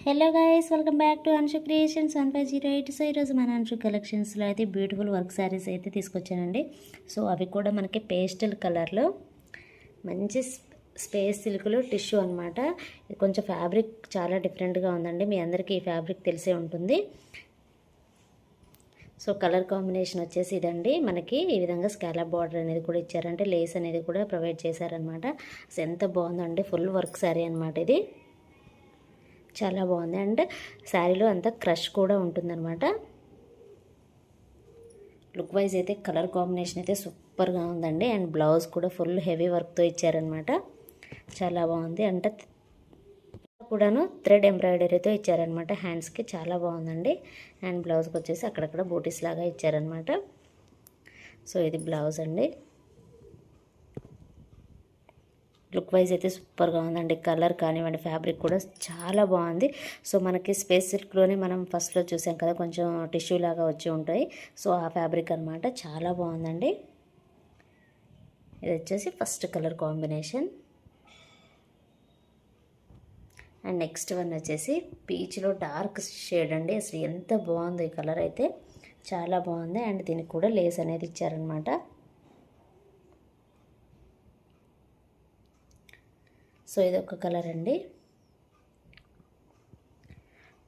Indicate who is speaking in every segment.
Speaker 1: Hello guys, welcome back to Anshu creations 1508. So ఈరోజు మన అన్షు కలెక్షన్స్లో అయితే బ్యూటిఫుల్ వర్క్ శారీస్ అయితే తీసుకొచ్చానండి. సో అవి కూడా మనకి పేస్టల్ కలర్లో మంచి స్పేస్ సిల్క్లో టిష్యూ అనమాట. ఇది కొంచెం ఫ్యాబ్రిక్ చాలా డిఫరెంట్గా ఉందండి. మీ అందరికీ ఈ ఫ్యాబ్రిక్ తెలిసే ఉంటుంది. సో కలర్ కాంబినేషన్ వచ్చేసి ఇదండి. మనకి ఈ విధంగా స్కాలప్ బార్డర్ అనేది కూడా ఇచ్చారంటే లేస్ అనేది కూడా ప్రొవైడ్ చేశారనమాట. సో ఎంత బాగుందండి, ఫుల్ వర్క్ శారీ అనమాట. ఇది చాలా బాగుంది. అండ్ శారీలో అంతా క్రష్ కూడా ఉంటుందన్నమాట. లుక్ వైజ్ అయితే కలర్ కాంబినేషన్ అయితే సూపర్గా ఉందండి. అండ్ బ్లౌజ్ కూడా ఫుల్ హెవీ వర్క్తో ఇచ్చారనమాట. చాలా బాగుంది. అంటే కూడాను థ్రెడ్ ఎంబ్రాయిడరీతో ఇచ్చారనమాట. హ్యాండ్స్కి చాలా బాగుందండి. అండ్ బ్లౌజ్కి వచ్చేసి అక్కడక్కడ బూటీస్ లాగా ఇచ్చారనమాట. సో ఇది బ్లౌజ్ అండి. లుక్ వైజ్ అయితే సూపర్గా ఉందండి. కలర్ కానివ్వండి, ఫ్యాబ్రిక్ కూడా చాలా బాగుంది. సో మనకి స్పేస్ సిల్క్లోనే మనం ఫస్ట్లో చూసాం కదా, కొంచెం టిష్యూ లాగా వచ్చి ఉంటాయి. సో ఆ ఫ్యాబ్రిక్ అనమాట. చాలా బాగుందండి. ఇది వచ్చేసి first colour combination. And next one వచ్చేసి పీచ్లో డార్క్ షేడ్ అండి. అసలు ఎంత బాగుంది ఈ కలర్ అయితే, చాలా బాగుంది. అండ్ దీనికి కూడా లేస్ అనేది ఇచ్చారనమాట. సో ఇది ఒక కలర్ అండి.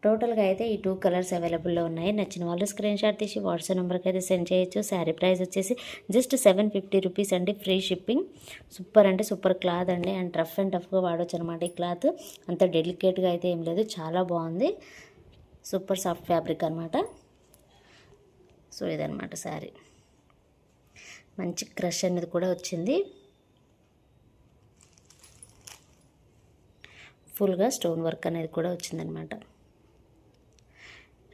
Speaker 1: టోటల్గా అయితే ఈ 2 కలర్స్ అవైలబుల్లో ఉన్నాయి. నచ్చిన వాళ్ళు స్క్రీన్ షాట్ తీసి వాట్సాప్ నెంబర్కి అయితే సెండ్ చేయొచ్చు. శారీ ప్రైస్ వచ్చేసి జస్ట్ 750 రూపీస్ అండి, ఫ్రీ షిప్పింగ్. సూపర్ అంటే సూపర్ క్లాత్ అండి. అండ్ రఫ్ అండ్ టఫ్గా వాడవచ్చు అనమాట. ఈ క్లాత్ అంత డెలికేట్గా అయితే ఏం లేదు, చాలా బాగుంది. సూపర్ సాఫ్ట్ ఫ్యాబ్రిక్ అనమాట. సో ఇదనమాట శారీ. మంచి క్రష్ అనేది కూడా వచ్చింది. ఫుల్గా స్టోన్ వర్క్ అనేది కూడా వచ్చిందనమాట.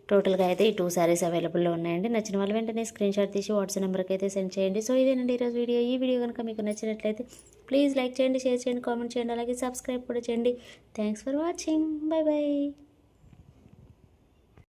Speaker 1: టోటల్గా అయితే ఈ 2 శారీస్ అవైలబుల్లో ఉన్నాయండి. నచ్చిన వాళ్ళు వెంటనే స్క్రీన్ షాట్ తీసి వాట్సాప్ నెంబర్కి అయితే సెండ్ చేయండి. సో ఇదేనండి ఈరోజు వీడియో. ఈ వీడియో కనుక మీకు నచ్చినట్లయితే ప్లీజ్ లైక్ చేయండి, షేర్ చేయండి, కామెంట్ చేయండి, అలాగే సబ్స్క్రైబ్ కూడా చేయండి. Thanks for watching. By by.